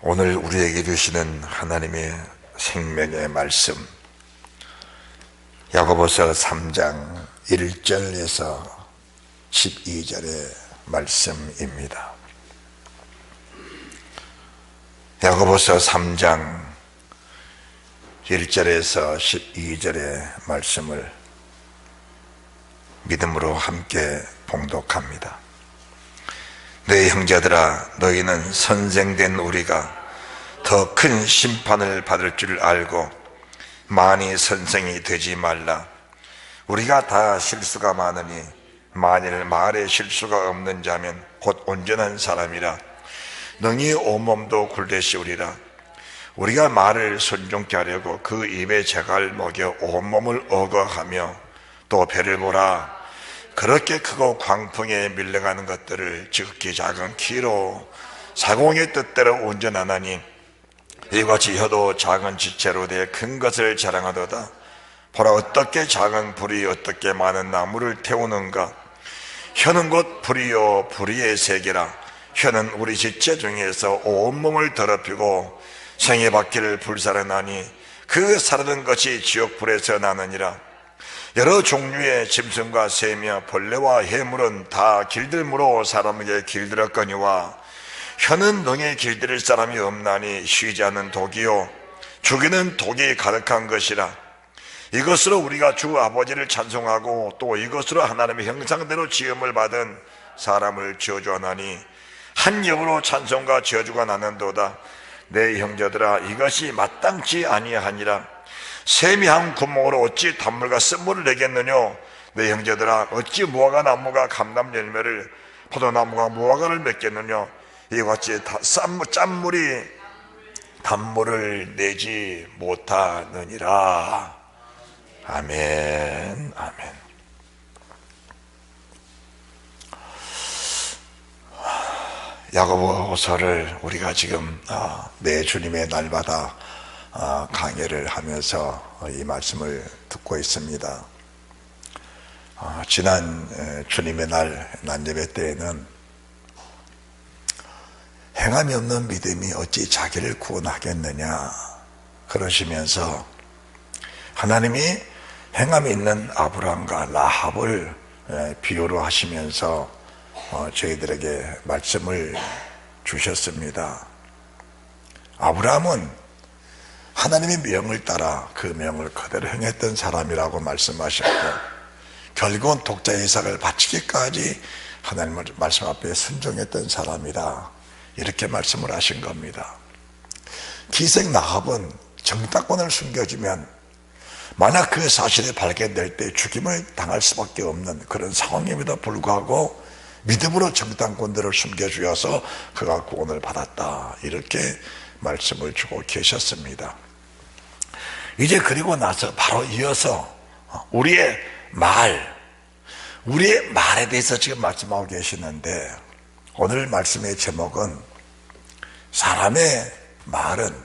오늘 우리에게 주시는 하나님의 생명의 말씀, 야고보서 3장 1절에서 12절의 말씀입니다. 야고보서 3장 1절에서 12절의 말씀을 믿음으로 함께 봉독합니다. 내 형제들아, 너희는 선생된 우리가 더 큰 심판을 받을 줄 알고 많이 선생이 되지 말라. 우리가 다 실수가 많으니 만일 말에 실수가 없는 자면 곧 온전한 사람이라 능히 온몸도 굴대시우리라. 우리가 말을 순종케 하려고 그 입에 재갈 먹여 온몸을 억어하며 또 배를 보라. 그렇게 크고 광풍에 밀려가는 것들을 지극히 작은 키로 사공의 뜻대로 운전하나니 이같이 혀도 작은 지체로 돼 큰 것을 자랑하도다. 보라, 어떻게 작은 불이 어떻게 많은 나무를 태우는가. 혀는 곧 불이요 불의의 세계라. 혀는 우리 지체 중에서 온몸을 더럽히고 생의 바퀴를 불살하나니 그 사르는 것이 지옥불에서 나느니라. 여러 종류의 짐승과 새며 벌레와 해물은 다 길들므로 사람에게 길들었거니와 혀는 능히 길들일 사람이 없나니 쉬지 않는 독이요 죽이는 독이 가득한 것이라. 이것으로 우리가 주 아버지를 찬송하고 또 이것으로 하나님의 형상대로 지음을 받은 사람을 저주하나니 한 입으로 찬송과 저주가 나는도다. 내 형제들아, 이것이 마땅치 아니하니라. 샘이 한 구멍으로 어찌 단물과 쓴물을 내겠느냐. 내 형제들아, 어찌 무화과 나무가 감람 열매를 포도나무가 무화과를 맺겠느냐. 이같이 짠물이 단물을 내지 못하느니라. 아멘. 아멘. 야고보서를 우리가 지금 매 주님의 날마다 강해를 하면서 이 말씀을 듣고 있습니다. 지난 주님의 날 난예배 때에는 행함이 없는 믿음이 어찌 자기를 구원하겠느냐 그러시면서 하나님이 행함이 있는 아브라함과 라합을 비유로 하시면서 저희들에게 말씀을 주셨습니다. 아브라함은 하나님의 명을 따라 그 명을 그대로 행했던 사람이라고 말씀하셨고 결국은 독자 이삭을 바치기까지 하나님의 말씀 앞에 순종했던 사람이다, 이렇게 말씀을 하신 겁니다. 기생 라합은 정탐꾼을 숨겨주면 만약 그 사실이 발견될 때 죽임을 당할 수밖에 없는 그런 상황임에도 불구하고 믿음으로 정탐꾼들을 숨겨주어서 그가 구원을 받았다, 이렇게 말씀을 주고 계셨습니다. 이제 그리고 나서 바로 이어서 우리의 말에 대해서 지금 말씀하고 계시는데, 오늘 말씀의 제목은 사람의 말은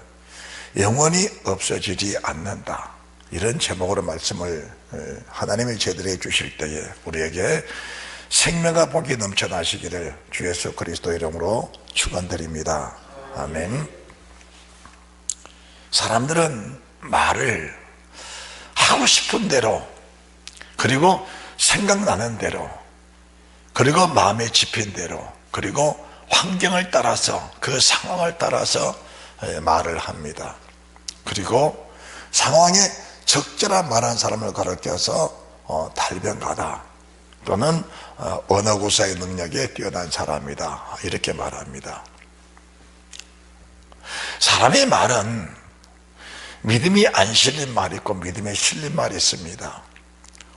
영원히 없어지지 않는다, 이런 제목으로 말씀을 하나님이 저희들에게 주실 때에 우리에게 생명과 복이 넘쳐나시기를 주 예수 그리스도 이름으로 축원드립니다. 아멘. 사람들은 말을 하고 싶은 대로, 그리고 생각나는 대로, 그리고 마음에 집힌 대로, 그리고 환경을 따라서, 그 상황을 따라서 말을 합니다. 그리고 상황에 적절한 말한 사람을 가르쳐서 달변가다, 또는 언어구사의 능력에 뛰어난 사람이다, 이렇게 말합니다. 사람의 말은 믿음이 안 실린 말이 있고 믿음에 실린 말이 있습니다.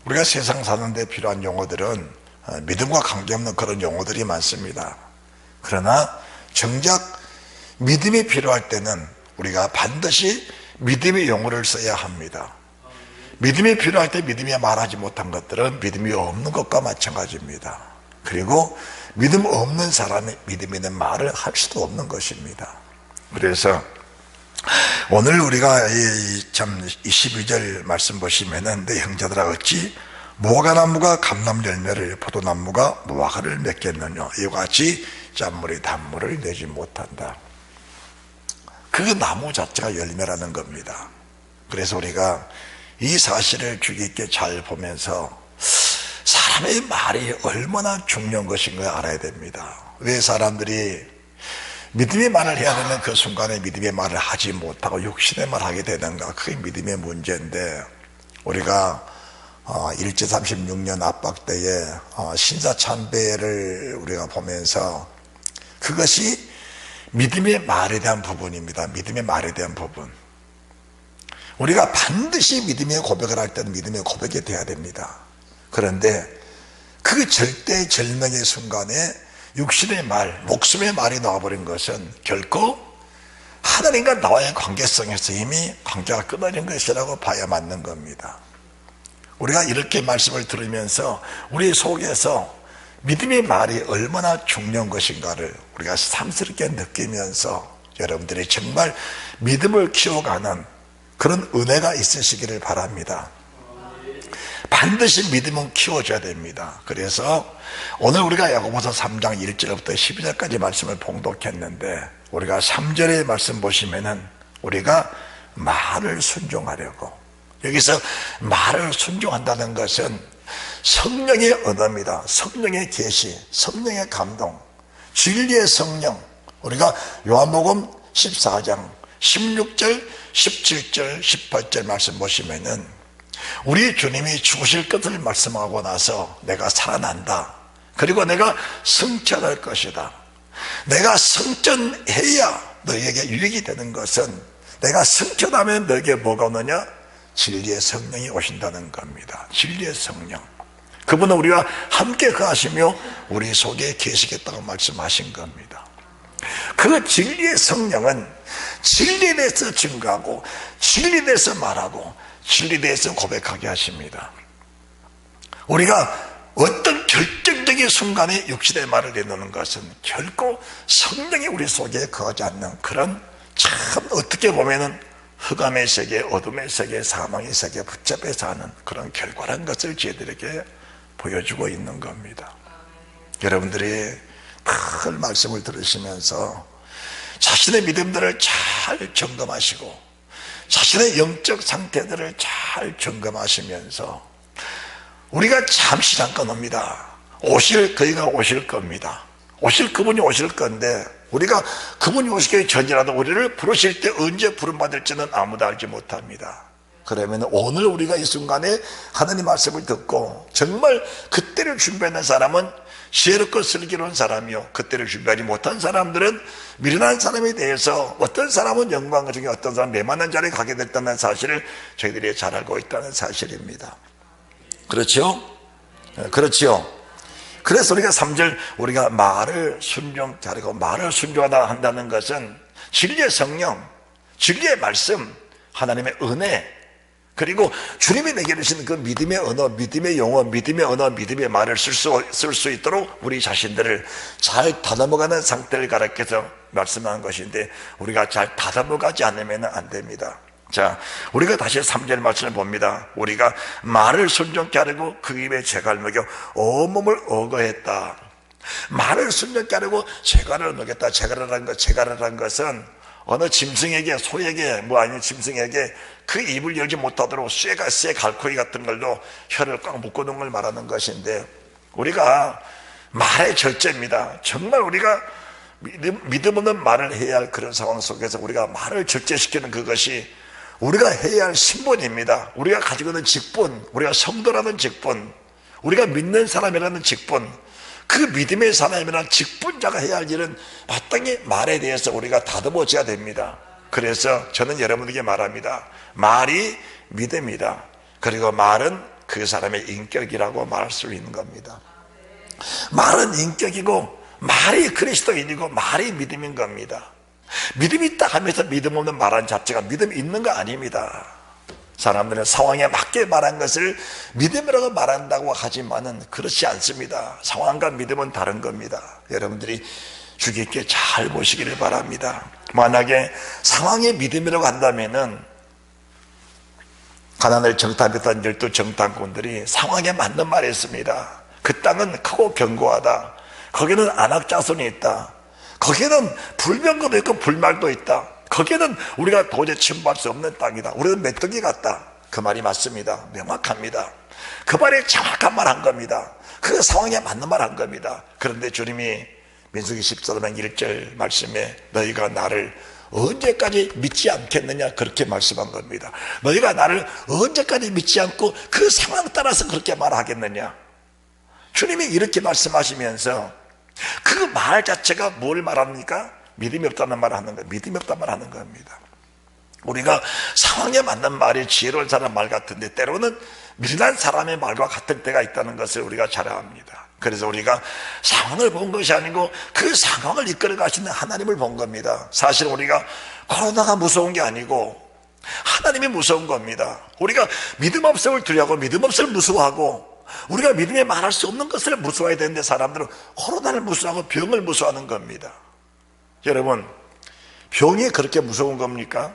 우리가 세상 사는데 필요한 용어들은 믿음과 관계없는 그런 용어들이 많습니다. 그러나 정작 믿음이 필요할 때는 우리가 반드시 믿음의 용어를 써야 합니다. 믿음이 필요할 때 믿음이 말하지 못한 것들은 믿음이 없는 것과 마찬가지입니다. 그리고 믿음 없는 사람이 믿음 있는 말을 할 수도 없는 것입니다. 그래서 오늘 우리가 참 22절 말씀 보시면은 내 형제들아, 어찌 무화과나무가 감람 열매를 포도나무가 무화과를 맺겠느냐, 이와 같이 짠물이 단물을 내지 못한다. 그 나무 자체가 열매라는 겁니다. 그래서 우리가 이 사실을 주의 깊게 잘 보면서 사람의 말이 얼마나 중요한 것인가 알아야 됩니다. 왜 사람들이 믿음의 말을 해야 되는 그 순간에 믿음의 말을 하지 못하고 육신의 말을 하게 되는가, 그게 믿음의 문제인데, 우리가 일제 36년 압박 때에 신사참배를 우리가 보면서 그것이 믿음의 말에 대한 부분입니다. 믿음의 말에 대한 부분. 우리가 반드시 믿음의 고백을 할 때는 믿음의 고백이 돼야 됩니다. 그런데 그 절대절명의 순간에 육신의 말, 목숨의 말이 나와버린 것은 결코 하나님과 나와의 관계성에서 이미 관계가 끊어진 것이라고 봐야 맞는 겁니다. 우리가 이렇게 말씀을 들으면서 우리 속에서 믿음의 말이 얼마나 중요한 것인가를 우리가 새삼스럽게 느끼면서 여러분들이 정말 믿음을 키워가는 그런 은혜가 있으시기를 바랍니다. 반드시 믿음은 키워줘야 됩니다. 그래서 오늘 우리가 야고보서 3장 1절부터 12절까지 말씀을 봉독했는데, 우리가 3절의 말씀 보시면은 우리가 말을 순종하려고, 여기서 말을 순종한다는 것은 성령의 언어입니다. 성령의 계시, 성령의 감동, 진리의 성령. 우리가 요한복음 14장 16절, 17절, 18절 말씀 보시면은 우리 주님이 죽으실 것을 말씀하고 나서 내가 살아난다, 그리고 내가 승천할 것이다, 내가 승천해야 너에게 유익이 되는 것은, 내가 승천하면 너에게 뭐가 오느냐? 진리의 성령이 오신다는 겁니다. 진리의 성령, 그분은 우리와 함께 거하시며 우리 속에 계시겠다고 말씀하신 겁니다. 그 진리의 성령은 진리에 대해서 증거하고, 진리에 대해서 말하고, 진리에 대해서 고백하게 하십니다. 우리가 어떤 결정적인 순간에 육신의 말을 내놓는 것은 결코 성령이 우리 속에 거하지 않는 그런, 참 어떻게 보면은 흑암의 세계, 어둠의 세계, 사망의 세계 붙잡혀 사는 그런 결과라는 것을 저희들에게 보여주고 있는 겁니다. 여러분들이 늘 말씀을 들으시면서 자신의 믿음들을 잘 점검하시고 자신의 영적 상태들을 잘 점검하시면서, 우리가 잠시 잠깐 옵니다. 그이가 오실 겁니다. 그분이 오실 건데, 우리가 그분이 오시기 전이라도 우리를 부르실 때 언제 부름받을지는 아무도 알지 못합니다. 그러면 오늘 우리가 이 순간에 하나님 말씀을 듣고 정말 그때를 준비하는 사람은 지혜롭고 슬기로운 사람이요, 그때를 준비하지 못한 사람들은 미련한 사람에 대해서 어떤 사람은 영광 중에 어떤 사람은 메마른 자리에 가게 됐다는 사실을 저희들이 잘 알고 있다는 사실입니다. 그렇죠? 그렇죠? 그래서 우리가 3절, 우리가 말을 순종하고, 말을 순종하다 한다는 것은 진리의 성령, 진리의 말씀, 하나님의 은혜, 그리고 주님이 내게 주신 그 믿음의 언어, 믿음의 용어, 믿음의 언어, 믿음의 말을 쓸 수 있도록 우리 자신들을 잘 다듬어가는 상태를 가르쳐서 말씀하는 것인데, 우리가 잘 다듬어가지 않으면 안 됩니다. 자, 우리가 다시 3절 말씀을 봅니다. 우리가 말을 순종케 하려고 그 입에 재갈을 먹여 온몸을 어거했다. 말을 순종케 하려고 재갈을 먹였다. 재갈이라는 것은 어느 짐승에게, 소에게, 아니면 짐승에게 그 입을 열지 못하도록 쇠 갈고리 같은 걸로 혀를 꽉 묶어놓은 걸 말하는 것인데, 우리가 말의 절제입니다. 정말 우리가 믿음 없는 말을 해야 할 그런 상황 속에서 우리가 말을 절제시키는 그것이 우리가 해야 할 신분입니다. 우리가 가지고 있는 직분, 우리가 성도라는 직분, 우리가 믿는 사람이라는 직분, 그 믿음의 사람이라는 직분자가 해야 할 일은 마땅히 말에 대해서 우리가 다듬어져야 됩니다. 그래서 저는 여러분에게 말합니다. 말이 믿음이다. 그리고 말은 그 사람의 인격이라고 말할 수 있는 겁니다. 말은 인격이고, 말이 그리스도인이고, 말이 믿음인 겁니다. 믿음이 있다 하면서 믿음 없는 말한 자체가 믿음이 있는 거 아닙니다. 사람들은 상황에 맞게 말한 것을 믿음이라고 말한다고 하지만은 그렇지 않습니다. 상황과 믿음은 다른 겁니다. 여러분들이 주의 깊게 잘 보시기를 바랍니다. 만약에 상황에 믿음이라고 한다면은 가나안을 정탐했던 12 정탐꾼들이 상황에 맞는 말을 했습니다. 그 땅은 크고 견고하다. 거기는 안악자손이 있다. 거기는 불병거도 있고 불말도 있다. 거기는 우리가 도저히 침범할 수 없는 땅이다. 우리는 메뚜기 같다. 그 말이 맞습니다. 명확합니다. 그 말이 정확한 말 한 겁니다. 그 상황에 맞는 말 한 겁니다. 그런데 주님이 민수기 14장 1절 말씀에 너희가 나를 언제까지 믿지 않겠느냐 그렇게 말씀한 겁니다. 너희가 나를 언제까지 믿지 않고 그 상황 따라서 그렇게 말하겠느냐. 주님이 이렇게 말씀하시면서 그 말 자체가 뭘 말합니까? 믿음이 없다는 말을 하는 거예요. 믿음이 없다는 말을 하는 겁니다. 우리가 상황에 맞는 말이 지혜로운 사람 말 같은데 때로는 미련한 사람의 말과 같을 때가 있다는 것을 우리가 잘 압니다. 그래서 우리가 상황을 본 것이 아니고 그 상황을 이끌어 가시는 하나님을 본 겁니다. 사실 우리가 코로나가 무서운 게 아니고 하나님이 무서운 겁니다. 우리가 믿음 없음을 두려워하고 믿음 없음을 무서워하고 우리가 믿음에 말할 수 없는 것을 무서워해야 되는데 사람들은 코로나를 무서워하고 병을 무서워하는 겁니다. 여러분, 병이 그렇게 무서운 겁니까?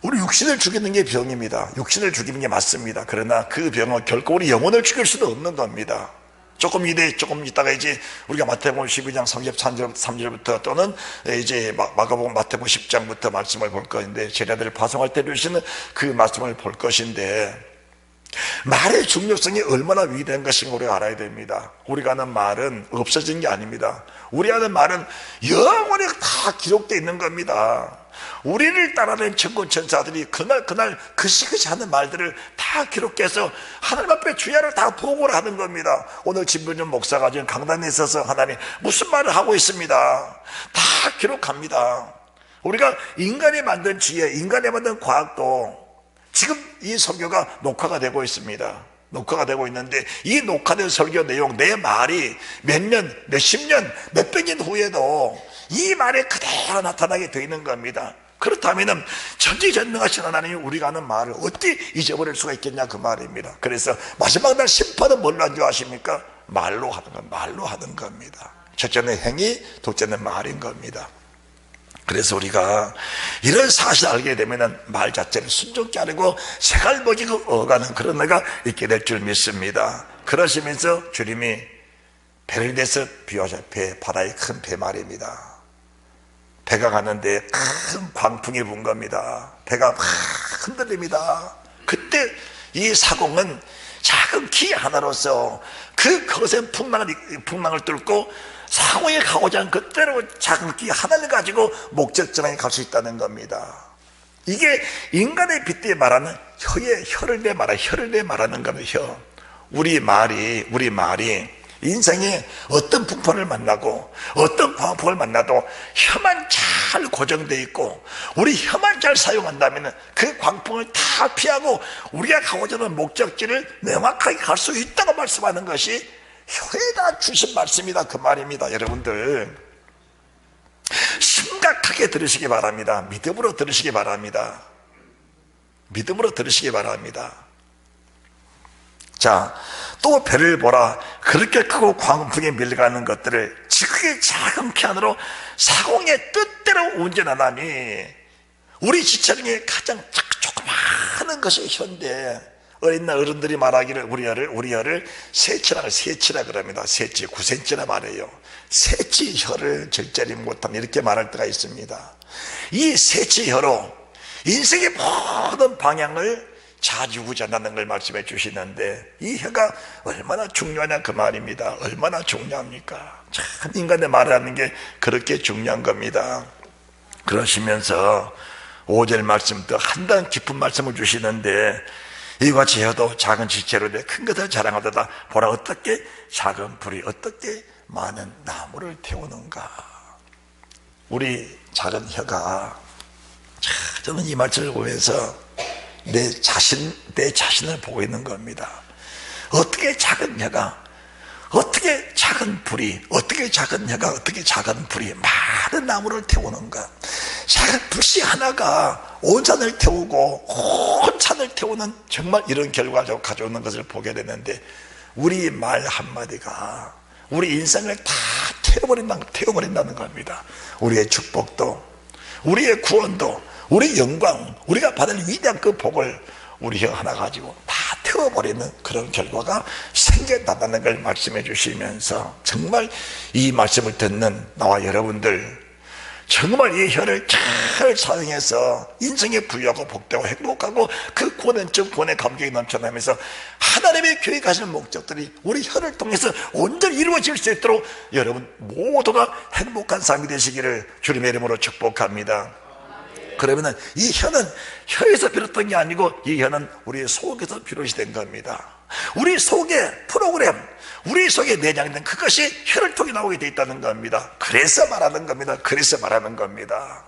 우리 육신을 죽이는 게 병입니다. 육신을 죽이는 게 맞습니다. 그러나 그 병은 결코 우리 영혼을 죽일 수도 없는 겁니다. 조금 있다가 이제 우리가 마태복음 12장 33절부터 또는 이제 마가복음 마태복음 10장부터 말씀을 볼 것인데 제자들을 파송할 때 주시는 그 말씀을 볼 것인데 말의 중요성이 얼마나 위대한 것인가 우리가 알아야 됩니다. 우리가 하는 말은 없어진 게 아닙니다. 우리 하는 말은 영원히 다 기록되어 있는 겁니다. 우리를 따라낸 천군 천사들이 그날 그시그시 하는 말들을 다 기록해서 하나님 앞에 주야를 다 보고를 하는 겁니다. 오늘 진분준 목사가 지금 강단에 있어서 하나님 무슨 말을 하고 있습니다. 다 기록합니다. 우리가 인간이 만든 지혜, 인간이 만든 과학도 지금 이 설교가 녹화가 되고 있습니다. 녹화가 되고 있는데 이 녹화된 설교 내용, 내 말이 몇 년, 몇십 년, 몇백 년 후에도 이 말에 그대로 나타나게 되어 있는 겁니다. 그렇다면 전지전능하신 하나님이 우리가 하는 말을 어떻게 잊어버릴 수가 있겠냐 그 말입니다. 그래서 마지막 날 심판은 뭘로 안 좋아하십니까? 말로 하는 겁니다. 첫째는 행위, 둘째는 말인 겁니다. 그래서 우리가 이런 사실을 알게 되면 말 자체를 순종케 하려고 색알먹이고 어가는 그런 내가 있게 될 줄 믿습니다. 그러시면서 주님이 배를 대서 비유하셔. 배, 바다의 큰 배 말입니다. 배가 가는데 큰 광풍이 분 겁니다. 배가 막 흔들립니다. 그때 이 사공은 작은 키 하나로서 그 거센 풍랑을 뚫고 상호에 가고자 하는 그대로 작은 키 하나를 가지고 목적지에 갈 수 있다는 겁니다. 이게 인간의 빗대에 말하는 혀를 내 말하는 겁니다. 혀. 우리 말이 인생에 어떤 풍파를 만나고 어떤 광풍을 만나도 혀만 잘 고정되어 있고 우리 혀만 잘 사용한다면 그 광풍을 다 피하고 우리가 가고자 하는 목적지를 명확하게 갈 수 있다고 말씀하는 것이 혀에다 주신 말씀이다 그 말입니다. 여러분들 심각하게 들으시기 바랍니다. 믿음으로 들으시기 바랍니다. 믿음으로 들으시기 바랍니다. 자, 또 배를 보라. 그렇게 크고 광풍에 밀려가는 것들을 지극히 작은 키 안으로 사공의 뜻대로 운전하나니 우리 지체중에 가장 조그마한 것이 혀인데 어린 날 어른들이 말하기를 우리 혀를 세치라 그럽니다. 세치 9cm라 말해요. 세치 혀를 절제리 못한 이렇게 말할 때가 있습니다. 이 세치 혀로 인생의 모든 방향을 좌지우지한다는 걸 말씀해 주시는데 이 혀가 얼마나 중요하냐 그 말입니다. 얼마나 중요합니까? 참 인간의 말하는 게 그렇게 중요한 겁니다. 그러시면서 5절 말씀도 한 단 깊은 말씀을 주시는데 이와 혀도 작은 지체로 내 큰 것을 자랑하도다. 보라 어떻게 작은 불이 어떻게 많은 나무를 태우는가. 우리 작은 혀가 저는 이 말씀을 보면서 내 자신을 보고 있는 겁니다. 어떻게 작은 혀가, 어떻게 작은 불이, 어떻게 작은 혀가, 어떻게 작은 불이 많은 나무를 태우는가. 작은 불씨 하나가 온 산을 태우고 온 산을 태우는 정말 이런 결과를 가져오는 것을 보게 되는데 우리 말 한마디가 우리 인생을 다 태워버린다는 겁니다. 우리의 축복도, 우리의 구원도, 우리 영광, 우리가 받을 위대한 그 복을 우리 혀 하나 가지고 다 태워버리는 그런 결과가 생겨난다는 걸 말씀해 주시면서 정말 이 말씀을 듣는 나와 여러분들 정말 이 혀를 잘 사용해서 인생에 부유하고 복되고 행복하고 그 구원의 감격이 넘쳐나면서 하나님의 교회 가시는 목적들이 우리 혀를 통해서 온전히 이루어질 수 있도록 여러분 모두가 행복한 삶이 되시기를 주님의 이름으로 축복합니다. 그러면은 이 혀는 혀에서 비롯된 게 아니고 이 혀는 우리 속에서 비롯이 된 겁니다. 우리 속에 프로그램, 우리 속에 내장된 그것이 혀를 통해 나오게 돼 있다는 겁니다. 그래서 말하는 겁니다. 그래서 말하는 겁니다.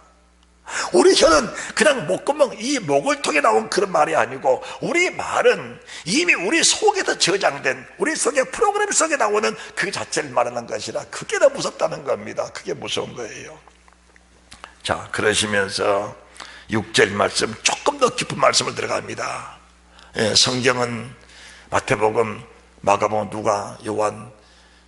우리 혀는 그냥 목구멍, 이 목을 통해 나온 그런 말이 아니고 우리 말은 이미 우리 속에서 저장된 우리 속에 프로그램 속에 나오는 그 자체를 말하는 것이라 그게 더 무섭다는 겁니다. 그게 무서운 거예요. 자, 그러시면서 6절 말씀 조금 더 깊은 말씀을 들어갑니다. 예, 성경은 마태복음, 마가복음, 누가, 요한,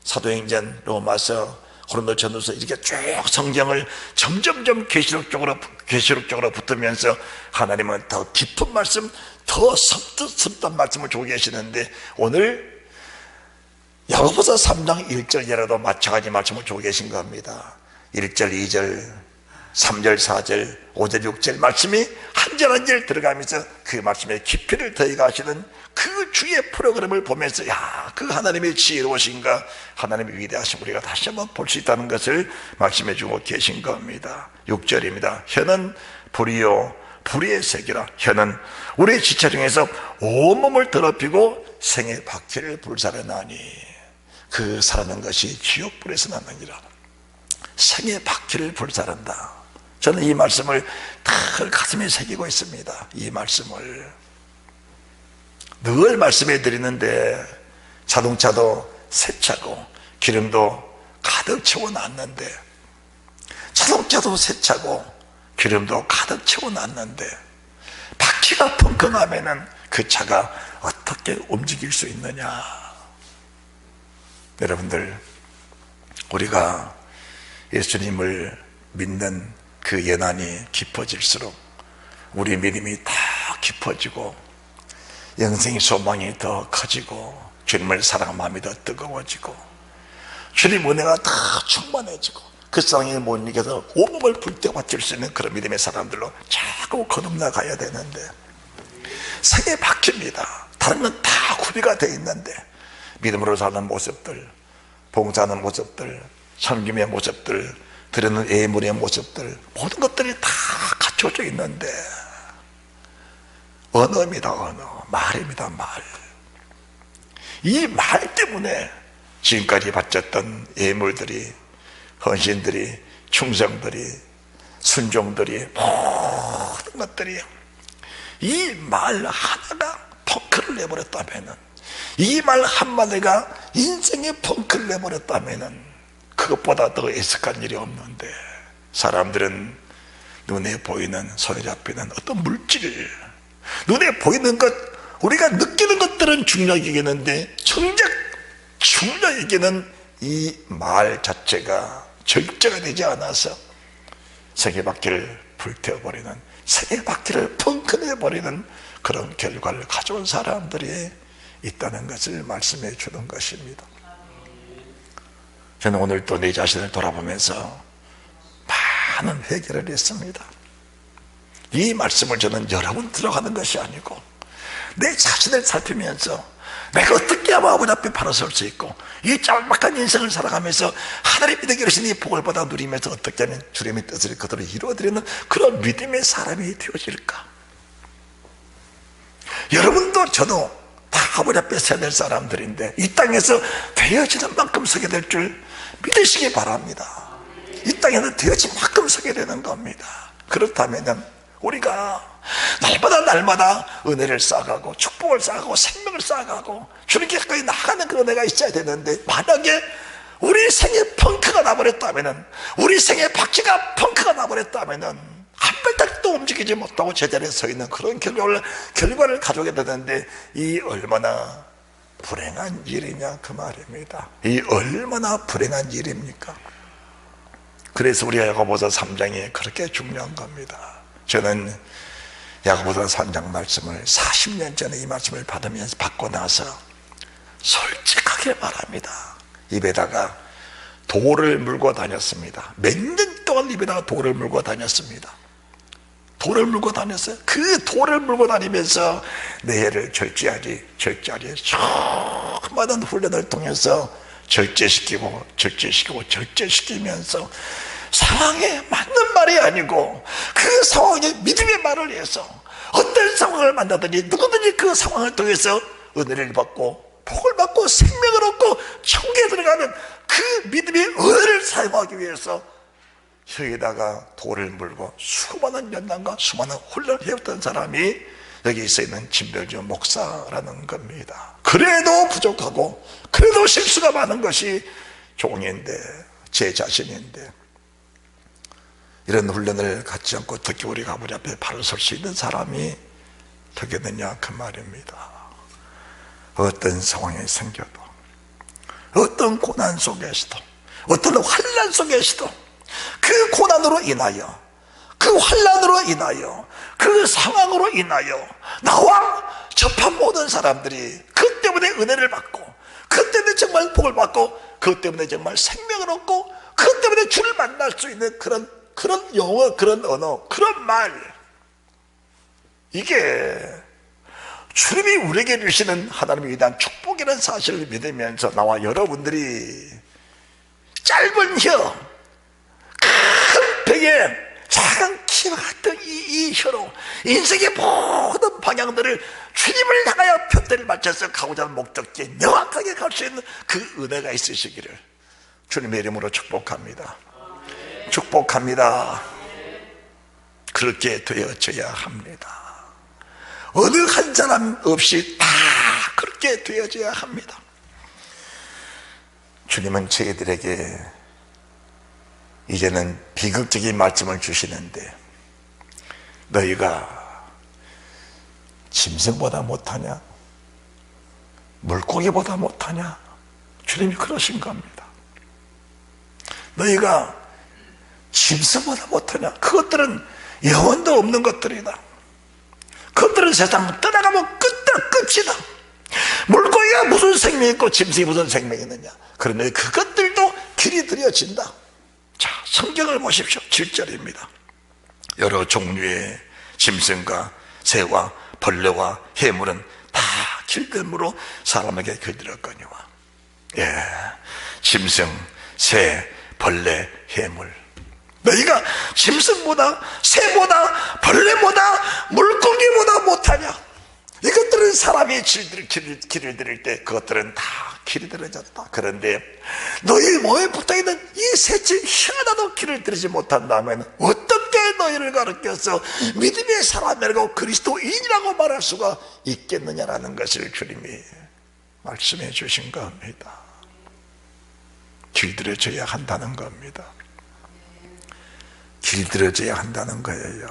사도행전, 로마서, 고린도전서 이렇게 쭉 성경을 점점점 계시록적으로 붙으면서 하나님은 더 깊은 말씀, 더 섭섭한 말씀을 주고 계시는데 오늘 야고보서 3장 1절이라도 마찬가지 말씀을 주고 계신 겁니다. 1절, 2절, 3절, 4절, 5절, 6절 말씀이 한 절 한 절 들어가면서 그 말씀에 깊이를 더해 가시는 그 주의 프로그램을 보면서 야, 그 하나님의 지혜로우신가, 하나님의 위대하신 우리가 다시 한번 볼 수 있다는 것을 말씀해 주고 계신 겁니다. 6절입니다. 혀는 불이요 불의의 색이라. 혀는 우리의 지체 중에서 온몸을 더럽히고 생의 박해를 불사르나니 그 사는 것이 지옥불에서 났느니라. 생의 박해를 불사른다. 저는 이 말씀을 다 가슴에 새기고 있습니다. 이 말씀을 늘 말씀해 드리는데 자동차도 새 차고 기름도 가득 채워놨는데 자동차도 새 차고 기름도 가득 채워놨는데 바퀴가 펑크나면은 그 차가 어떻게 움직일 수 있느냐. 여러분들, 우리가 예수님을 믿는 그 연한이 깊어질수록 우리 믿음이 다 깊어지고 영생의 소망이 더 커지고 주님을 사랑하는 마음이 더 뜨거워지고 주님 은혜가 더 충만해지고 그 상황에 못 이겨서 온몸을 불태워질 수 있는 그런 믿음의 사람들로 자꾸 거듭나가야 되는데 생에 박힙니다. 다른 건 다 구비가 되어 있는데 믿음으로 사는 모습들, 봉사하는 모습들, 섬김의 모습들, 드리는 예물의 모습들, 모든 것들이 다 갖춰져 있는데 언어입니다. 언어, 말입니다. 말. 이 말 때문에 지금까지 바쳤던 예물들이, 헌신들이, 충성들이, 순종들이, 모든 것들이 이 말 하나가 펑크를 내버렸다면은, 이 말 한마디가 인생의 펑크를 내버렸다면은 그것보다 더 애석한 일이 없는데 사람들은 눈에 보이는, 손에 잡히는 어떤 물질, 눈에 보이는 것, 우리가 느끼는 것들은 중요하겠는데 정작 중요하게는 이 말 자체가 절제가 되지 않아서 세계바퀴를 불태워버리는, 세계바퀴를 펑크내버리는 그런 결과를 가져온 사람들이 있다는 것을 말씀해 주는 것입니다. 저는 오늘 또 내 자신을 돌아보면서 많은 회개를 했습니다. 이 말씀을 저는 여러 번 들어가는 것이 아니고 내 자신을 살피면서 내가 어떻게 하면 아버지 앞에 바로 설 수 있고 이 짤막한 인생을 살아가면서 하나님이 되게 하신 이 복을 받아 누리면서 어떻게 하면 주님의 뜻을 그대로 이루어드리는 그런 믿음의 사람이 되어질까. 여러분도 저도 다 아버지 앞에 서야 될 사람들인데 이 땅에서 되어지는 만큼 서게 될 줄 믿으시기 바랍니다. 이 땅에는 되어진 만큼 서게 되는 겁니다. 그렇다면 우리가 날마다 은혜를 쌓아가고 축복을 쌓아가고 생명을 쌓아가고 주님께 가까이 나가는 그런 은혜가 있어야 되는데 만약에 우리 생에 펑크가 나버렸다면, 우리 생에 바퀴가 펑크가 나버렸다면 한 발짝도 움직이지 못하고 제자리에 서 있는 그런 결과를 가져오게 되는데 이 얼마나 불행한 일이냐 그 말입니다. 이 얼마나 불행한 일입니까? 그래서 우리 야고보서 3장이 그렇게 중요한 겁니다. 저는 야고보서 3장 말씀을 40년 전에 이 말씀을 받고 나서 솔직하게 말합니다. 입에다가 돌을 물고 다녔습니다. 몇 년 동안 입에다가 돌을 물고 다녔습니다. 돌을 물고 다녔어요. 그 돌을 물고 다니면서 내해를 절제하지 수많은 훈련을 통해서 절제시키면서 상황에 맞는 말이 아니고 그 상황에 믿음의 말을 해서 어떤 상황을 만나더니 누구든지 그 상황을 통해서 은혜를 받고 복을 받고 생명을 얻고 천국에 들어가는 그 믿음의 은혜를 사용하기 위해서 혀에다가 돌을 물고 수많은 연단과 수많은 훈련을 해왔던 사람이 여기 있는 진별주 목사라는 겁니다. 그래도 부족하고 그래도 실수가 많은 것이 종인데, 제 자신인데, 이런 훈련을 갖지 않고 어떻게 우리가 아버지 앞에 바로 설 수 있는 사람이 되겠느냐 그 말입니다. 어떤 상황이 생겨도, 어떤 고난 속에서도, 어떤 환난 속에서도 그 고난으로 인하여, 그 환난으로 인하여, 그 상황으로 인하여 나와 접한 모든 사람들이 그 때문에 은혜를 받고, 그 때문에 정말 복을 받고, 그 때문에 정말 생명을 얻고, 그 때문에 주를 만날 수 있는 그런 용어, 그런 언어, 그런 말, 이게 주님이 우리에게 주시는 하나님의 위대한 축복이라는 사실을 믿으면서 나와 여러분들이 짧은 혀, 큰 벽에 작은 키와 같은 이 혀로 인생의 모든 방향들을 주님을 향하여 표대를 맞춰서 가고자 하는 목적지에 명확하게 갈 수 있는 그 은혜가 있으시기를 주님의 이름으로 축복합니다. 축복합니다. 그렇게 되어져야 합니다. 어느 한 사람 없이 다 그렇게 되어져야 합니다. 주님은 저희들에게 이제는 비극적인 말씀을 주시는데, 너희가 짐승보다 못하냐? 물고기보다 못하냐? 주님이 그러신 겁니다. 너희가 짐승보다 못하냐? 그것들은 영혼도 없는 것들이다. 그것들은 세상 떠나가면 끝이다. 물고기가 무슨 생명이 있고 짐승이 무슨 생명이 있느냐? 그런데 그것들도 길이 들여진다. 자, 성경을 보십시오. 7절입니다. 여러 종류의 짐승과 새와 벌레와 해물은 다 길들므로 사람에게 길들었거니와. 예, 짐승, 새, 벌레, 해물, 너희가 짐승보다 새보다 벌레보다 물고기보다 못하냐? 이것들은 사람이 길을 들일 때 그것들은 다 길이 들어졌다. 그런데 너희 몸에 붙어있는 이 새치 하나도 길을 들이지 못한다면 어떻게 너희를 가르쳐서 믿음의 사람이라고 그리스도인이라고 말할 수가 있겠느냐라는 것을 주님이 말씀해 주신 겁니다. 길들여져야 한다는 겁니다. 길들여져야 한다는 거예요.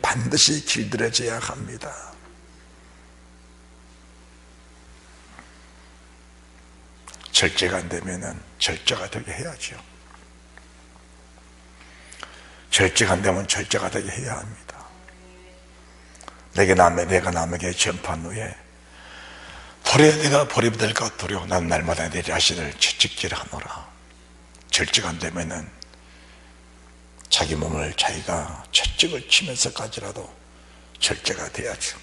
반드시 길들여져야 합니다. 절제가 안 되면은 절제가 되게 해야죠. 절제가 안 되면 절제가 되게 해야 합니다. 내가 남에게 전파한 후에 내가 버림될까 두려워 난 날마다 내 자신을 채찍질하노라. 절제가 안 되면은 자기 몸을 자기가 채찍을 치면서까지라도 절제가 돼야죠.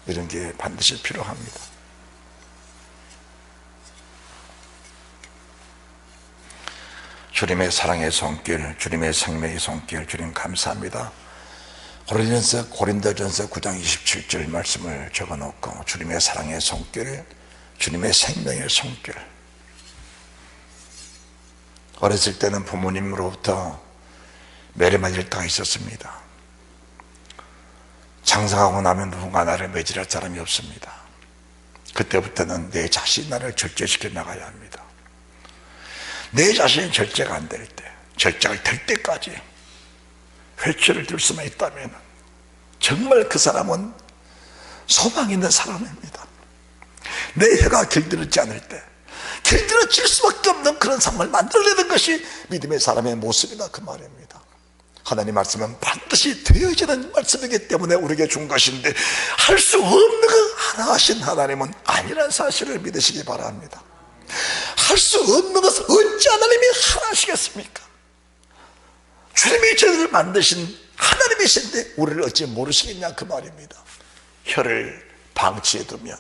이런 게 반드시 필요합니다. 주님의 사랑의 손길, 주님의 생명의 손길, 주님 감사합니다. 고린도전서 9장 27절 말씀을 적어놓고 주님의 사랑의 손길, 주님의 생명의 손길. 어렸을 때는 부모님으로부터 매를 때가 있었습니다. 장사하고 나면 누군가 나를 매질할 사람이 없습니다. 그때부터는 내 자신 나를 절제시켜 나가야 합니다. 내 자신이 절제가 안 될 때, 절제가 될 때까지 회초를 들 수만 있다면 정말 그 사람은 소망 있는 사람입니다. 내 혀가 길들여지지 않을 때 길들여질 수밖에 없는 그런 상황을 만들어내는 것이 믿음의 사람의 모습이다 그 말입니다. 하나님 말씀은 반드시 되어지는 말씀이기 때문에 우리에게 준 것인데 할 수 없는 거 하나 하신 하나님은 아니라는 사실을 믿으시기 바랍니다. 할 수 없는 것을 어찌 하나님이 하나 하시겠습니까? 주님이 저희를 만드신 하나님이신데 우리를 어찌 모르시겠냐 그 말입니다. 혀를 방치해두면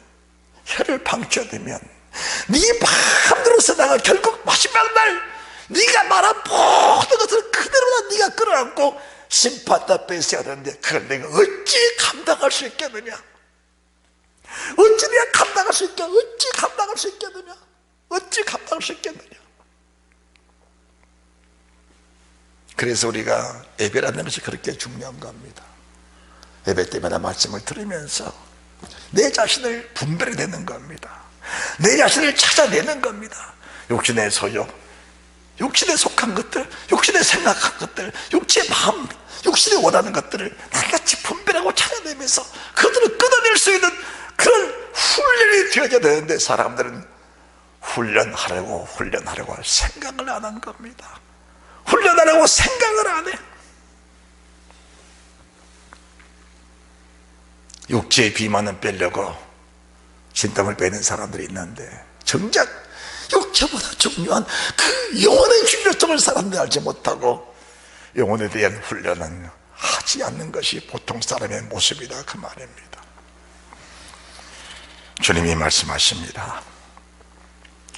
네 마음대로 쓰다가 결국 마지막 날 네가 말한 모든 것을 그대로 네가 끌어안고 심판다 뺏어야 되는데 그걸 내가 어찌 감당할 수 있겠느냐? 어찌 내가 감당할 수 있겠느냐? 어찌 감당할 수 있겠느냐? 그래서 우리가 예배라는 것이 그렇게 중요한 겁니다. 예배 때마다 말씀을 들으면서 내 자신을 분별해내는 겁니다. 내 자신을 찾아내는 겁니다. 욕심의 소욕, 욕심에 속한 것들, 욕심에 생각한 것들, 육체의 마음, 욕심에 원하는 것들을 나같이 분별하고 찾아내면서 그들을 끊어낼 수 있는 그런 훈련이 되어져야 되는데 사람들은 훈련하려고 생각을 안 한 겁니다. 훈련하려고 생각을 안 해. 육체의 비만은 빼려고 진땀을 빼는 사람들이 있는데 정작 육체보다 중요한 그 영혼의 중요성을 사람들이 알지 못하고 영혼에 대한 훈련은 하지 않는 것이 보통 사람의 모습이다 그 말입니다. 주님이 말씀하십니다.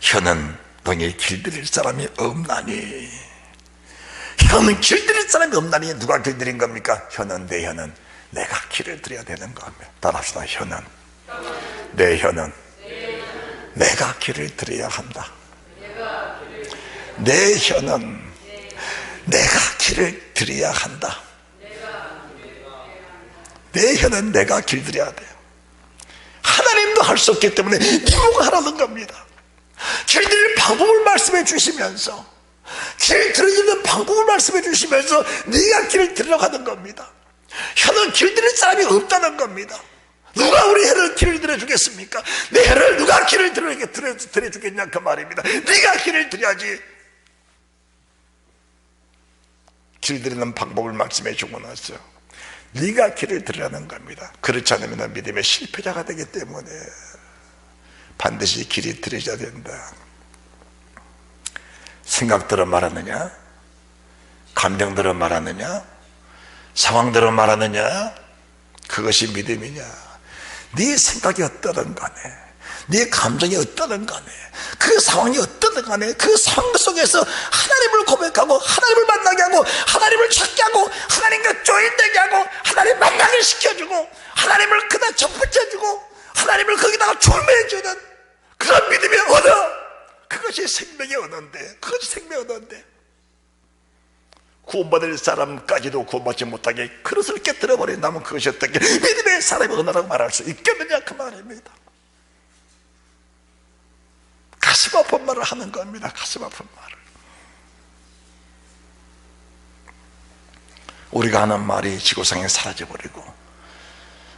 혀는 너희 길들일 사람이 없나니. 혀는 길들일 사람이 없나니. 누가 길들인 겁니까? 내 혀는 내가 길을 들여야 되는 겁니다. 따라합시다. 내 혀는 내가 길을 들여야 한다. 내 혀는 내가 길을 들여야 한다. 내 혀는 내가 길 들여야 돼요. 하나님도 할 수 없기 때문에 네가 하라는 겁니다. 길 들일 방법을 말씀해 주시면서 길 들이는 방법을 말씀해 주시면서 네가 길을 들으라고 하는 겁니다. 혀는 길 들일 사람이 없다는 겁니다. 누가 우리 혀를 길을 들여주겠습니까? 내 혀를 누가 길을 들여주겠냐 그 말입니다. 네가 길을 들여야지. 길 들이는 방법을 말씀해 주고 나서 네가 길을 들으라는 겁니다. 그렇지 않으면 믿음의 실패자가 되기 때문에 반드시 길이 들여져야 된다. 생각대로 말하느냐? 감정대로 말하느냐? 상황대로 말하느냐? 그것이 믿음이냐? 네 생각이 어떠든 간에, 네 감정이 어떠든 간에, 그 상황이 어떠든 간에 그 상황 속에서 하나님을 고백하고 하나님을 만나게 하고 하나님을 찾게 하고 하나님과 조인되게 하고 하나님 만나게 시켜주고 하나님을 그다 접붙여주고 하나님을 거기다가 출매해주는 그런 믿음의 언어, 그것이 생명의 언어인데, 그것이 생명의 언어인데 구원받을 사람까지도 구원받지 못하게 그릇을 깨뜨려버린다면 그것이 어떻게 믿음의 사람의 언어라고 말할 수 있겠느냐 그 말입니다. 가슴 아픈 말을 하는 겁니다. 가슴 아픈 말을. 우리가 하는 말이 지구상에 사라져버리고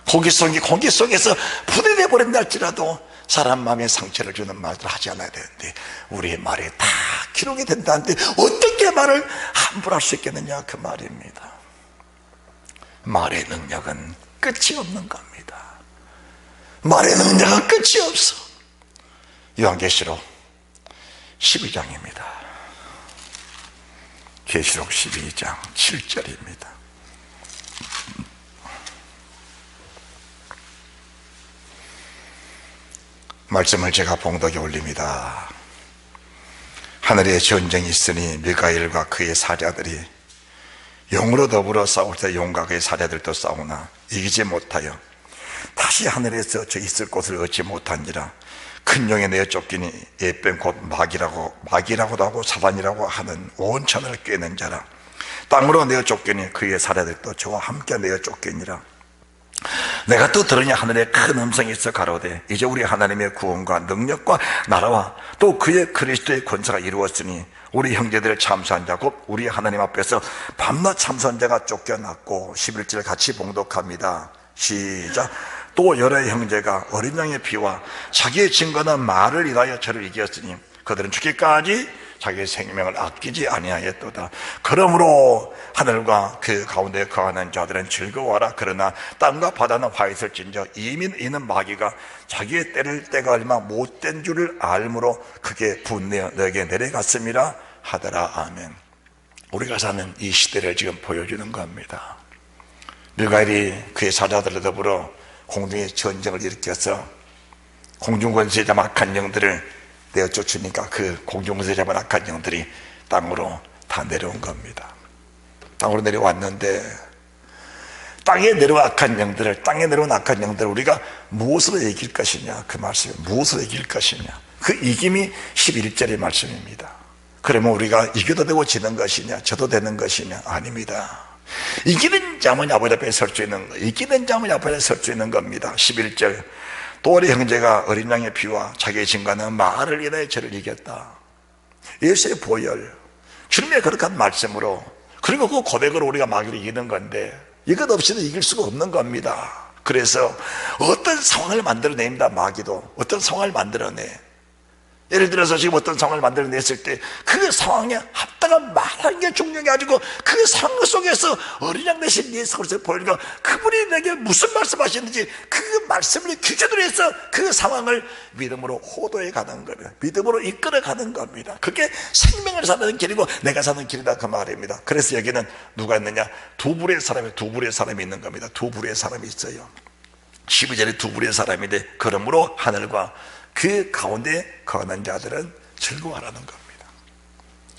공기 속에서 분해돼 버린다 할지라도 사람 마음에 상처를 주는 말들을 하지 않아야 되는데 우리의 말이 다 기록이 된다는데 어떻게 말을 함부로 할 수 있겠느냐 그 말입니다. 말의 능력은 끝이 없는 겁니다. 말의 능력은 끝이 없어. 요한계시록 12장입니다. 계시록 12장 7절입니다. 말씀을 제가 봉독에 올립니다. 하늘에 전쟁이 있으니 미가엘과 그의 사자들이 용으로 더불어 싸울 때 용과 그의 사자들도 싸우나 이기지 못하여 다시 하늘에서 저 있을 곳을 얻지 못한지라. 큰 용에 내어 쫓기니 예뱀 곧 마귀라고도 하고 사단이라고 하는 온 천을 꿰는 자라. 땅으로 내어 쫓기니 그의 사자들도 저와 함께 내어 쫓기니라. 내가 또 들으니 하늘에 큰 음성이 있어 가로되 이제 우리 하나님의 구원과 능력과 나라와 또 그의 그리스도의 권세가 이루었으니 우리 형제들을 참수한 자 곧 우리 하나님 앞에서 밤낮 참수한 자가 쫓겨났고 11절 같이 봉독합니다. 시작. 또 여러 형제가 어린 양의 피와 자기의 증거는 말을 인하여 저를 이겼으니 그들은 죽기까지 자기의 생명을 아끼지 아니하였도다. 그러므로 하늘과 그 가운데 거하는 자들은 즐거워하라. 그러나 땅과 바다는 화있을진저 이미 이는 마귀가 자기의 때를 때가 얼마 못된 줄을 알므로 크게 분내어 너에게 내려갔음이라 하더라. 아멘. 우리가 사는 이 시대를 지금 보여주는 겁니다. 미가엘이 그의 사자들과 더불어 공중에 전쟁을 일으켜서 공중권세 잡은 악한 영들을 내어 쫓으니까 그 공중권세 잡은 악한 영들이 땅으로 다 내려온 겁니다. 땅으로 내려왔는데 땅에 내려온 악한 영들을 우리가 무엇으로 이길 것이냐, 그 말씀이 무엇으로 이길 것이냐, 그 이김이 11절의 말씀입니다. 그러면 우리가 이겨도 되고 지는 것이냐, 져도 되는 것이냐? 아닙니다. 이기는 자만이 아버지 앞에 설 수 있는 거, 이기는 자만이 아버지 앞에 설 수 있는 겁니다. 11절 또 우리 형제가 어린 양의 피와 자기의 증거는 말을 인하여 저를 이겼다. 예수의 보혈, 주님의 거룩한 말씀으로, 그리고 그 고백으로 우리가 마귀를 이기는 건데 이것 없이는 이길 수가 없는 겁니다. 그래서 어떤 상황을 만들어냅니다. 마귀도 어떤 상황을 만들어내. 예를 들어서 지금 어떤 상황을 만들어냈을 때 그 상황에 합당한 말하는 게 중요해가지고 그 상황 속에서 어린 양 대신 예수 그리스도를 보니까 그분이 내게 무슨 말씀하시는지 그 말씀을 기준으로 해서 그 상황을 믿음으로 호도해 가는 겁니다. 믿음으로 이끌어 가는 겁니다. 그게 생명을 사는 길이고 내가 사는 길이다, 그 말입니다. 그래서 여기는 누가 있느냐? 두 부류의 사람이 있는 겁니다. 두 부류의 사람이 있어요. 12절에 두 부류의 사람인데 그러므로 하늘과 그 가운데 거하는 자들은 즐거워하라는 겁니다.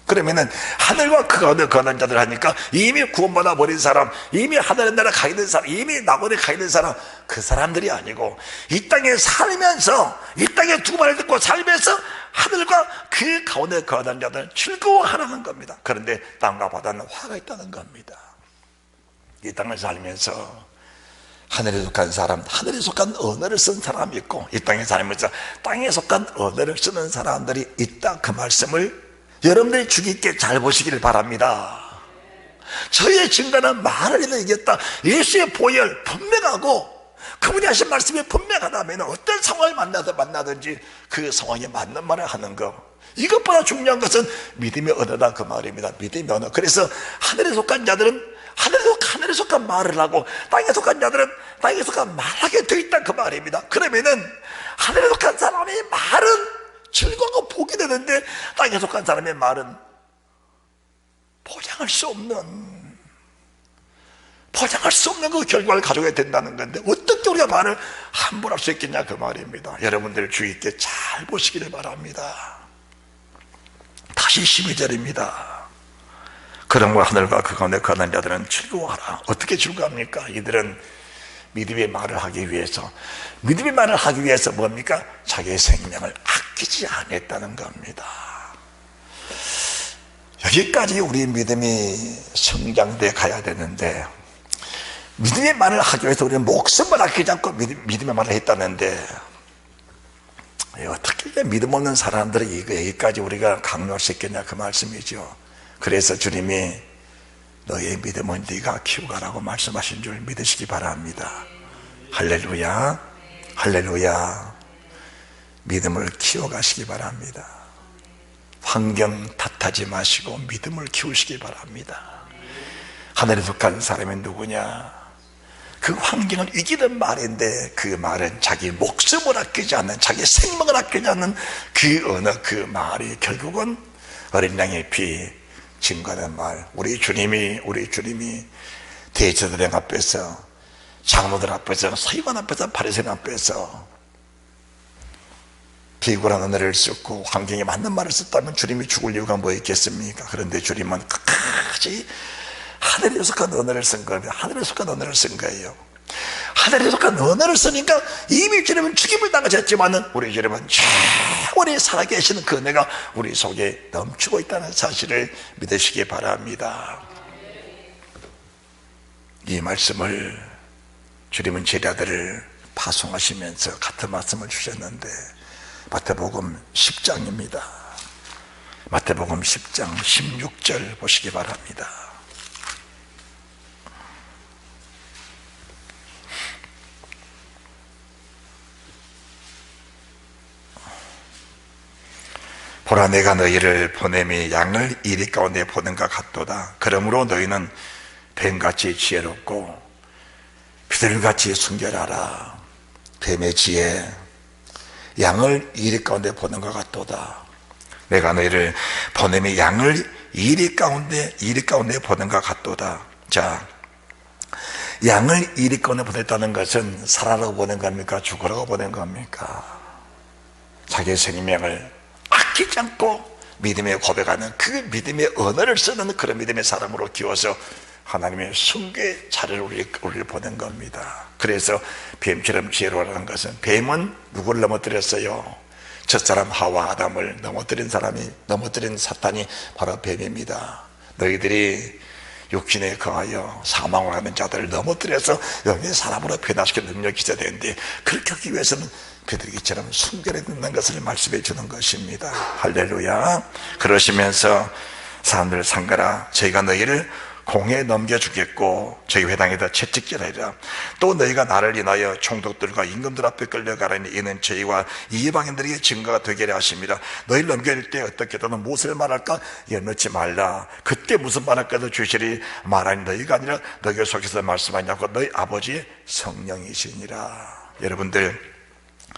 그러면은 하늘과 그 가운데 거하는 자들 하니까 이미 구원받아 버린 사람, 이미 하늘의 나라 가 있는 사람, 이미 낙원에 가 있는 사람, 그 사람들이 아니고 이 땅에 살면서, 이 땅에 두 말을 듣고 살면서 하늘과 그 가운데 거하는 자들은 즐거워하라는 겁니다. 그런데 땅과 바다는 화가 있다는 겁니다. 이 땅을 살면서 하늘에 속한 사람, 하늘에 속한 언어를 쓴 사람이 있고, 이 땅에 살면서 땅에 속한 언어를 쓰는 사람들이 있다, 그 말씀을 여러분들이 주의 깊게 잘 보시기를 바랍니다. 저의 증거는 말을 인해 이겼다. 예수의 보혈 분명하고 그분이 하신 말씀이 분명하다면 어떤 상황을 만나든지 그 상황에 맞는 말을 하는 것, 이것보다 중요한 것은 믿음의 언어다, 그 말입니다. 믿음의 언어. 그래서 하늘에 속한 자들은 하늘에 속한 말을 하고 땅에 속한 자들은 땅에 속한 말하게 되어 있다, 그 말입니다. 그러면은 하늘에 속한 사람의 말은 즐거워 복이 되는데 땅에 속한 사람의 말은 포장할 수 없는 그 결과를 가져야 된다는 건데 어떻게 우리가 말을 함부로 할 수 있겠냐, 그 말입니다. 여러분들 주의 있게 잘 보시기를 바랍니다. 다시 12절입니다. 그러므로 하늘과 그 가운데 거하는 자들은 즐거워하라. 어떻게 즐거워합니까? 이들은 믿음의 말을 하기 위해서 뭡니까? 자기의 생명을 아끼지 않았다는 겁니다. 여기까지 우리 믿음이 성장돼 가야 되는데, 믿음의 말을 하기 위해서 우리는 목숨을 아끼지 않고 믿음의 말을 했다는데, 어떻게 믿음 없는 사람들이 여기까지 우리가 강요할 수 있겠냐, 그 말씀이죠. 그래서 주님이 너의 믿음은 네가 키우가라고 말씀하신 줄 믿으시기 바랍니다. 할렐루야, 할렐루야. 믿음을 키워가시기 바랍니다. 환경 탓하지 마시고 믿음을 키우시기 바랍니다. 하늘에 속한 사람이 누구냐? 그 환경을 이기는 말인데 그 말은 자기 목숨을 아끼지 않는, 자기 생명을 아끼지 않는 그 언어, 그 말이 결국은 어린 양의 피, 증거하는 말. 우리 주님이 대제사장 앞에서, 장로들 앞에서, 서기관 앞에서, 바리새인 앞에서 비굴한 언어를 썼고 환경에 맞는 말을 썼다면 주님이 죽을 이유가 뭐 있겠습니까? 그런데 주님은 끝까지 하늘에 속한 언어를 쓴 겁니다. 하늘에 속한 언어를 쓴 거예요. 하늘에 속한 언어를 쓰니까 이미 주님은 죽임을 당하셨지만 우리 주님은 영원히 살아계시는 그 은혜가 우리 속에 넘치고 있다는 사실을 믿으시기 바랍니다. 이 말씀을 주님은 제자들을 파송하시면서 같은 말씀을 주셨는데, 마태복음 10장입니다. 마태복음 10장 16절 보시기 바랍니다. 보라, 내가 너희를 보냄이 양을 이리 가운데 보낸것 같도다. 그러므로 너희는 뱀같이 지혜롭고 비둘기같이 순결하라. 뱀의 지혜, 양을 이리 가운데 보낸 것 같도다. 내가 너희를 보냄이 양을 이리 가운데 보낸 것 같도다. 자, 양을 이리 가운데 보냈다는 것은 살아라고 보낸 겁니까? 죽으라고 보낸 겁니까? 자기의 생명을 아끼지 않고 믿음에 고백하는 그 믿음의 언어를 쓰는 그런 믿음의 사람으로 키워서 하나님의 숭배의 자리를 우리를 보낸 겁니다. 그래서 뱀처럼 지혜로우라는 것은, 뱀은 누구를 넘어뜨렸어요? 첫사람 하와 아담을 넘어뜨린 사탄이 바로 뱀입니다. 너희들이 육신에 거하여 사망을 하는 자들을 넘어뜨려서 영의 사람으로 변화시키는 능력이 있어야 되는데, 그렇게 하기 위해서는 비둘기처럼 순결해 있는 것을 말씀해 주는 것입니다. 할렐루야. 그러시면서 사람들 상가라, 저희가 너희를 공에 넘겨주겠고 저희 회당에다 채찍질하리라. 또 너희가 나를 인하여 총독들과 임금들 앞에 끌려가라니 이는 저희와 이방인들에게 증거가 되게 하려 하심이라. 너희를 넘겨줄 때 어떻게 너는 무엇을 말할까? 열놓지 말라. 그때 무슨 말할까도 주시리. 말하니 너희가 아니라 너희 속에서 말씀하냐고 너희 아버지의 성령이시니라. 여러분들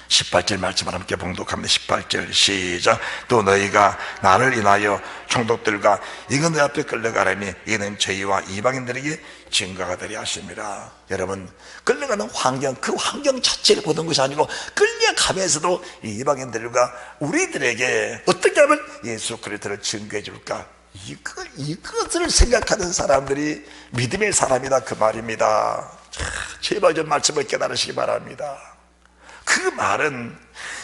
18절 말씀을 함께 봉독합니다. 18절 시작. 또 너희가 나를 인하여 총독들과 임금들 앞에 끌려가라니 이는 저희와 이방인들에게 증거가 되려 하심이라. 여러분, 끌려가는 환경, 그 환경 자체를 보는 것이 아니고 끌려가면서도 이방인들과 우리들에게 어떻게 하면 예수 그리스도를 증거해 줄까, 이것을 생각하는 사람들이 믿음의 사람이다, 그 말입니다. 제발 좀 말씀을 깨달으시기 바랍니다. 그 말은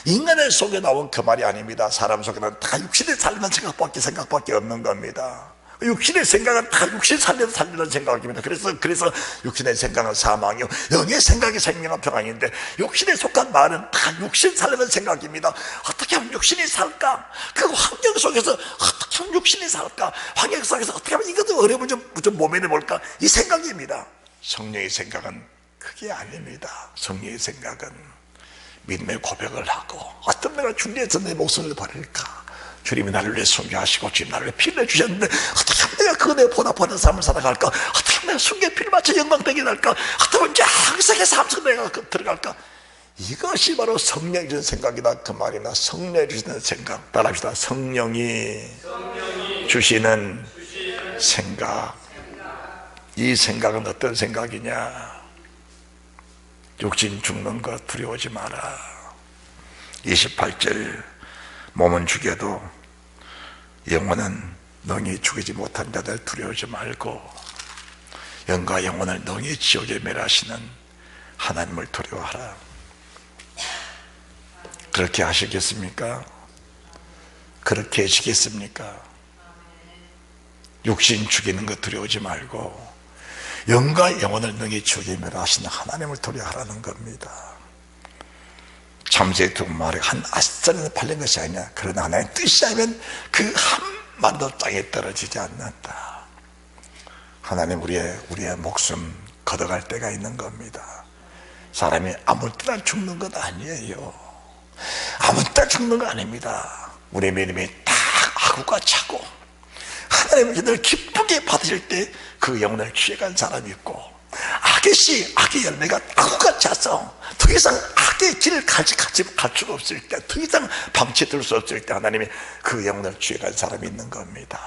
인간의 속에 나온 그 말이 아닙니다. 사람 속에는 다 육신에 살리는 생각밖에 없는 겁니다. 육신의 생각은 다 육신 살리는 생각입니다. 그래서 육신의 생각은 사망이요, 영의 생각이 생명과 평안인데, 육신에 속한 말은 다 육신 살리는 생각입니다. 어떻게 하면 육신이 살까? 그 환경 속에서 어떻게 하면 육신이 살까? 환경 속에서 어떻게 하면 이것도 어려움을 좀 모면해 볼까? 이 생각입니다. 성령의 생각은 그게 아닙니다. 성령의 생각은 믿음의 고백을 하고, 어떤 내가 주님에서 내 목숨을 버릴까? 주님이 나를 위해 순교하시고 주님 나를 위해 피를 주셨는데 어떻게 하면 내가 그 내 보답하는 삶을 살아갈까? 어떻게 하면 내가 순교의 피를 맞춰 영광되게 날까? 어떻게 하면 영생의 삶 속에 내가 들어갈까? 이것이 바로 성령이 주는 생각이다, 그 말이나 성령이 주시는 생각. 따라합시다. 성령이 주시는 생각. 이 생각은 어떤 생각이냐? 육신 죽는 것 두려워하지 마라. 28절, 몸은 죽여도 영혼은 능히 죽이지 못한 자들 두려워하지 말고 영과 영혼을 능히 지옥에 멸하시는 하나님을 두려워하라. 그렇게 하시겠습니까? 그렇게 하시겠습니까? 육신 죽이는 것 두려워하지 말고 영과 영혼을 능히 지옥에 멸하시는 하나님을 두려워하라는 겁니다. 참새 두 마리 한 아싸리는 팔린 것이 아니냐. 그러나 하나님의 뜻이 아니면 그 한만도 땅에 떨어지지 않는다. 하나님 우리의 목숨 걷어갈 때가 있는 겁니다. 사람이 아무 때나 죽는 것 아니에요. 아무 때나 죽는 거 아닙니다. 우리의 믿음이 딱 하고가 차고 하나님의 늘 기쁘게 받으실 때 그 영혼을 취해간 사람이 있고, 악의 열매가 아구가 차서 더 이상 악의 길을 갈 수가 없을 때, 더 이상 방치될 수 없을 때 하나님이 그 영혼을 취해간 사람이 있는 겁니다.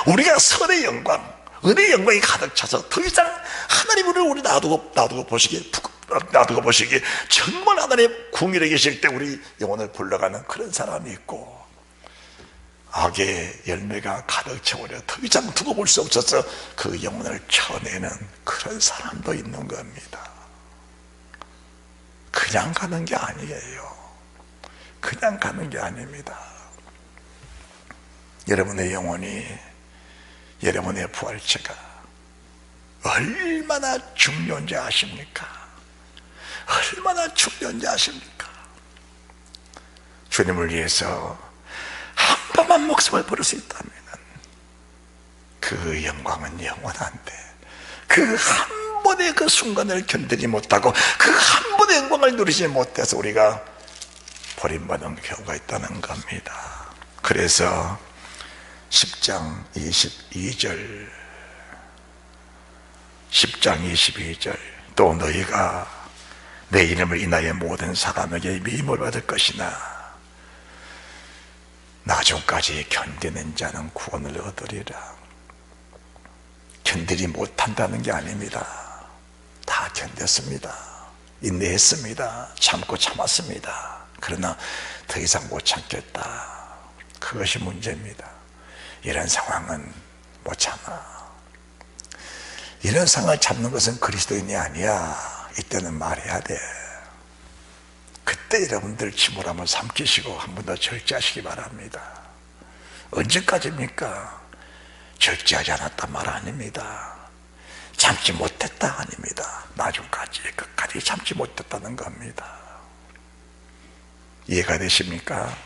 우리가 선의 영광, 은혜의 영광이 가득 차서 더 이상 하나님을 우리 놔두고 보시기에 정말 하나님 궁일에 계실 때 우리 영혼을 불러가는 그런 사람이 있고, 악의 열매가 가득 채워려 더 이상 두고 볼 수 없어서 그 영혼을 쳐내는 그런 사람도 있는 겁니다. 그냥 가는 게 아니에요. 그냥 가는 게 아닙니다. 여러분의 영혼이, 여러분의 부활체가 얼마나 중요한지 아십니까? 얼마나 중요한지 아십니까? 주님을 위해서 한 번만 목숨을 버릴 수 있다면 그 영광은 영원한데, 그 한 번의 그 순간을 견디지 못하고 그 한 번의 영광을 누리지 못해서 우리가 버림받은 경우가 있다는 겁니다. 그래서 10장 22절 또 너희가 내 이름을 인하여 모든 사람에게 미움을 받을 것이나 나중까지 견디는 자는 구원을 얻으리라. 견디지 못한다는 게 아닙니다. 다 견뎠습니다. 인내했습니다. 참고 참았습니다. 그러나 더 이상 못 참겠다. 그것이 문제입니다. 이런 상황은 못 참아. 이런 상황을 참는 것은 그리스도인이 아니야. 이때는 말해야 돼. 그때 여러분들 침울함을 삼키시고 한 번 더 절제하시기 바랍니다. 언제까지입니까? 절제하지 않았단 말 아닙니다. 참지 못했다 아닙니다. 나중까지 끝까지 참지 못했다는 겁니다. 이해가 되십니까?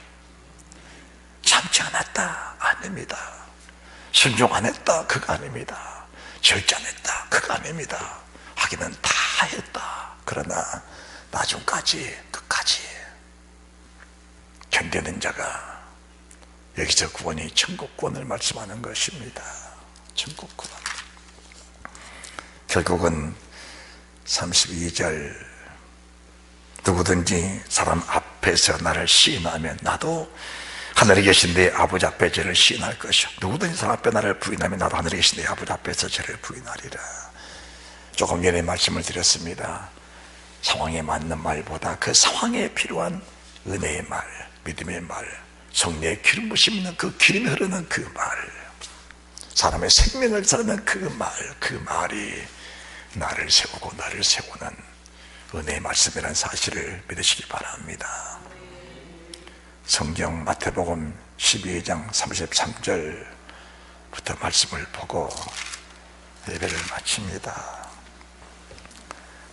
참지 않았다 아닙니다. 순종 안 했다 그거 아닙니다. 절제 안 했다 그거 아닙니다. 하기는 다 했다. 그러나 나중까지 끝까지 견디는 자가, 여기서 구원이 천국구원을 말씀하는 것입니다. 천국구원. 결국은 32절 누구든지 사람 앞에서 나를 시인하면 나도 하늘에 계신 내 아버지 앞에 저를 시인할 것이요 누구든지 사람 앞에 나를 부인하면 나도 하늘에 계신 내 아버지 앞에서 저를 부인하리라. 조금 전에 말씀을 드렸습니다. 상황에 맞는 말보다 그 상황에 필요한 은혜의 말, 믿음의 말, 성령의 기름 부심 있는 그 기름이 흐르는 그 말, 사람의 생명을 살리는 그 말이 나를 세우고 나를 세우는 은혜의 말씀이라는 사실을 믿으시기 바랍니다. 성경 마태복음 12장 33절부터 말씀을 보고 예배를 마칩니다.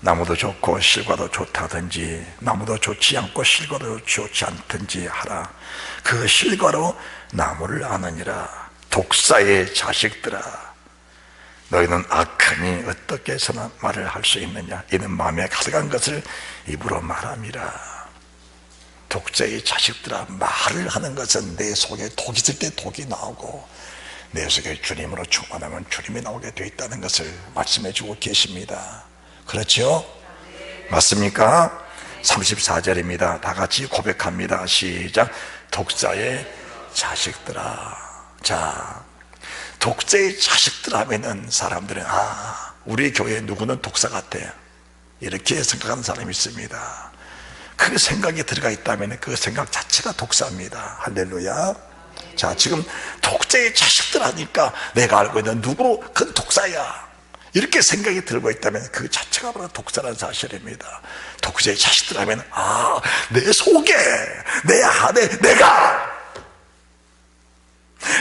나무도 좋고 실과도 좋다든지 나무도 좋지 않고 실과도 좋지 않든지 하라. 그 실과로 나무를 아느니라. 독사의 자식들아, 너희는 악하니 어떻게 선한 말을 할 수 있느냐. 이는 마음에 가득한 것을 입으로 말함이라. 독자의 자식들아, 말을 하는 것은 내 속에 독이 있을 때 독이 나오고 내 속에 주님으로 충만하면 주님이 나오게 되어 있다는 것을 말씀해 주고 계십니다. 그렇죠? 맞습니까? 34절입니다. 다 같이 고백합니다. 시작. 독자의 자식들아. 자, 독자의 자식들 하면은 사람들은 우리 교회 누구는 독사 같아 이렇게 생각하는 사람이 있습니다. 그 생각이 들어가 있다면 그 생각 자체가 독사입니다. 할렐루야. 자, 지금 독자의 자식들 하니까 내가 알고 있는 누구로 그건 독사야 이렇게 생각이 들고 있다면 그 자체가 바로 독사라는 사실입니다. 독자의 자식들 하면 내 속에 내 안에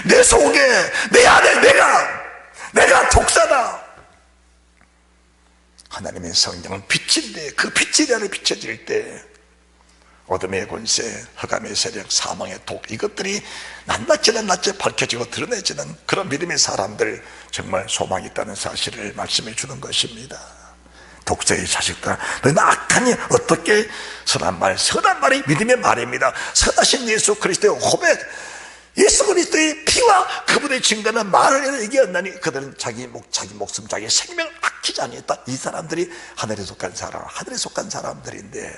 내 속에 내 안에 내가 독사다. 하나님의 성령은 빛인데 그 빛이 내 안에 비춰질 때 어둠의 권세, 흑암의 세력, 사망의 독, 이것들이 낱낱이 밝혀지고 드러내지는 그런 믿음의 사람들, 정말 소망이 있다는 사실을 말씀해 주는 것입니다. 독자의 자식들, 너희는 악하니 어떻게 선한 말이 믿음의 말입니다. 선하신 예수 그리스도의 고백, 예수 그리스도의 피와 그분의 증거는 말을 얘기했나니 그들은 자기 목숨, 자기 생명을 아끼지 아니했다. 이 사람들이 하늘에 속한 사람들인데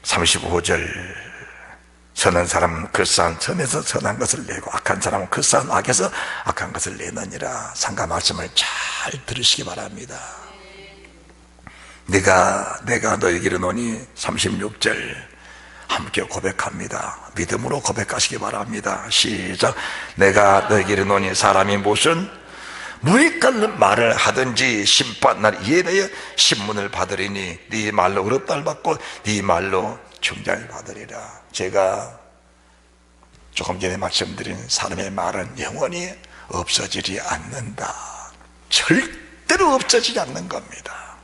35절 선한 사람은 그 쌓은 선에서 선한 것을 내고 악한 사람은 그 쌓은 악에서 악한 것을 내느니라. 상가 말씀을 잘 들으시기 바랍니다. 내가 너에게 이르노니 36절 함께 고백합니다. 믿음으로 고백하시기 바랍니다. 시작. 내가 너에게 이르노니 사람이 무슨 무익한 말을 하든지 심판날 이에 대해 신문을 받으리니 네 말로 의롭다를 받고 네 말로 중장을 받으리라. 제가 조금 전에 말씀드린 사람의 말은 영원히 없어지지 않는다. 절대로 없어지지 않는 겁니다.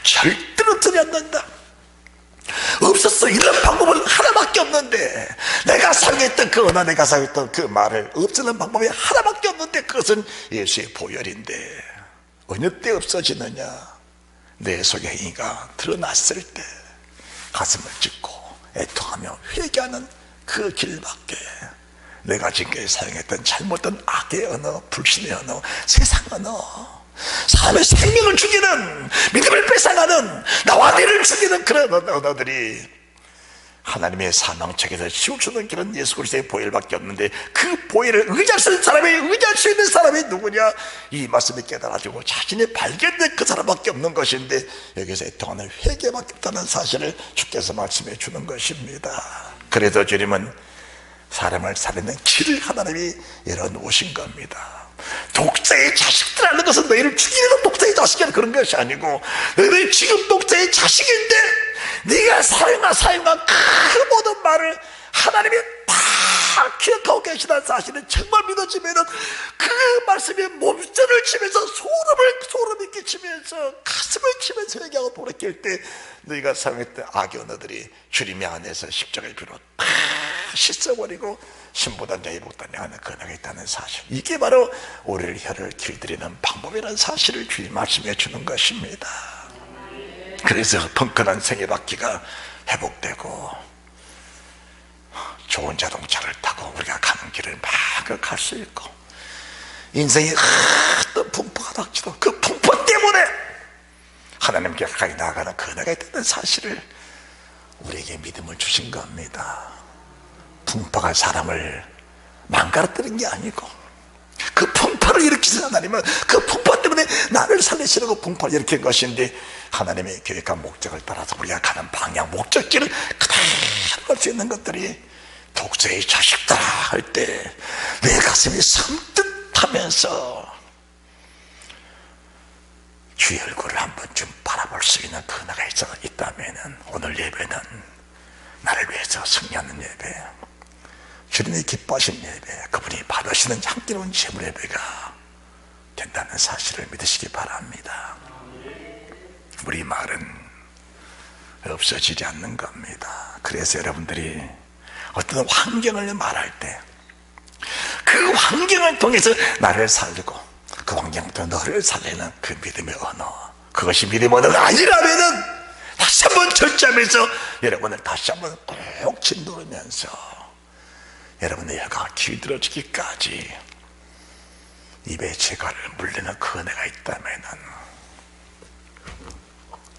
절대로 없어지지 않는다. 없었어. 이런 방법은 하나밖에 없는데, 내가 사용했던 그 언어, 내가 사용했던 그 말을 없애는 방법이 하나밖에 없는데 그것은 예수의 보혈인데 어느 때 없어지느냐? 내 속의 행위가 드러났을 때 가슴을 찢고 애통하며 회개하는 그 길밖에 내가 지금까지 사용했던 잘못된 악의 언어, 불신의 언어, 세상 언어, 사람의 생명을 죽이는, 믿음을 뺏어가는, 나와 너를 죽이는 그런 언어들이 하나님의 사망책에서 지울 수 없는 길은 예수 그리스도의 보혈밖에 없는데, 그 보혈을 의지할 수 있는 사람이, 의지할 수 있는 사람이 누구냐? 이 말씀을 깨달아주고 자신이 발견된 그 사람밖에 없는 것인데, 여기서 애통하는 회개밖에 없다는 사실을 주께서 말씀해 주는 것입니다. 그래서 주님은 사람을 살리는 길을 하나님이 열어놓으신 겁니다. 독자의 자식들이라는 것은 너희를 죽이는 독자의 자식이라는 그런 것이 아니고, 너희는 지금 독자의 자식인데 네가 사용한 그 모든 말을 하나님이 다 기억하고 계시다는 사실은 정말 믿어지면 그 말씀에 몸살을 치면서 소름이 끼치면서 가슴을 치면서 회개하고 돌이킬 때 너희가 사용했던 악의 언어들이 주님의 안에서 십자가의 피로 다 씻어버리고 신보다 내일보다 내 안에 건하게 있다는 사실, 이게 바로 우리를 혀를 길들이는 방법이라는 사실을 주님 말씀해 주는 것입니다. 그래서 펑크난 생애바퀴가 회복되고 좋은 자동차를 타고 우리가 가는 길을 막 갈 수 있고, 인생이 어떤 풍파가 닥치도 그 풍파 때문에 하나님께 가까이 나아가는 그나가 있다는 사실을 우리에게 믿음을 주신 겁니다. 풍파가 사람을 망가뜨린 게 아니고, 그 풍파를 일으키신 하나님은 그 풍파 때문에 나를 살리시려고 풍파를 일으킨 것인데, 하나님의 계획한 목적을 따라서 우리가 가는 방향, 목적지를 그대로 갈 수 있는 것들이 독자의 자식다 할 때 내 가슴이 섬뜩하면서 주의 얼굴을 한 번쯤 바라볼 수 있는 그나가 있다면, 오늘 예배는 나를 위해서 승리하는 예배, 주님이 기뻐하신 예배, 그분이 받으시는 향기로운 제물 예배가 된다는 사실을 믿으시기 바랍니다. 우리 말은 없어지지 않는 겁니다. 그래서 여러분들이 어떤 환경을 말할 때 그 환경을 통해서 나를 살리고 그 환경을 통해 너를 살리는 그 믿음의 언어, 그것이 믿음의 언어가 아니라면은 다시 한번 절제하면서 여러분을 다시 한번 꼭 짓누르면서 여러분의 혀가 길들어지기까지 입에 재갈을 물리는 그 은혜가 있다면은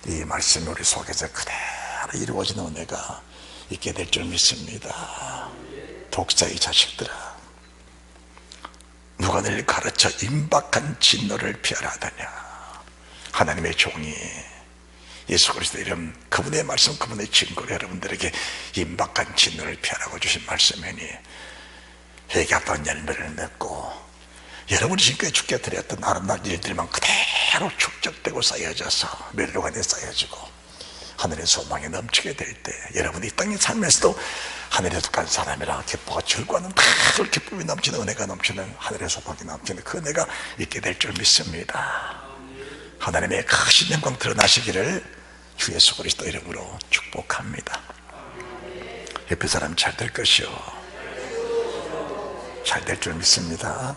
이 말씀이 우리 속에서 그대로 이루어지는 은혜가 있게 될 줄 믿습니다. 독자의 자식들아, 누가 너를 가르쳐 임박한 진노를 피하라 하더냐. 하나님의 종이 예수 그리스도 이름, 그분의 말씀, 그분의 증거를 여러분들에게 임박한 진노를 피하라고 주신 말씀이니, 회개했던 열매를 맺고 여러분이 지금까지 주께 드렸던 아름다운 일들만 그대로 축적되고 쌓여져서 멸로관에 쌓여지고 하늘의 소망이 넘치게 될 때, 여러분이 이 땅의 삶에서도 하늘에 속한 사람이라 기뻐가 즐거워하는 큰 기쁨이 넘치는, 은혜가 넘치는, 하늘의 소망이 넘치는 그 은혜가 있게 될 줄 믿습니다. 하나님의 크신 영광 드러나시기를 주 예수 그리스도 이름으로 축복합니다. 옆에 사람 잘 될 것이요, 잘 될 줄 믿습니다.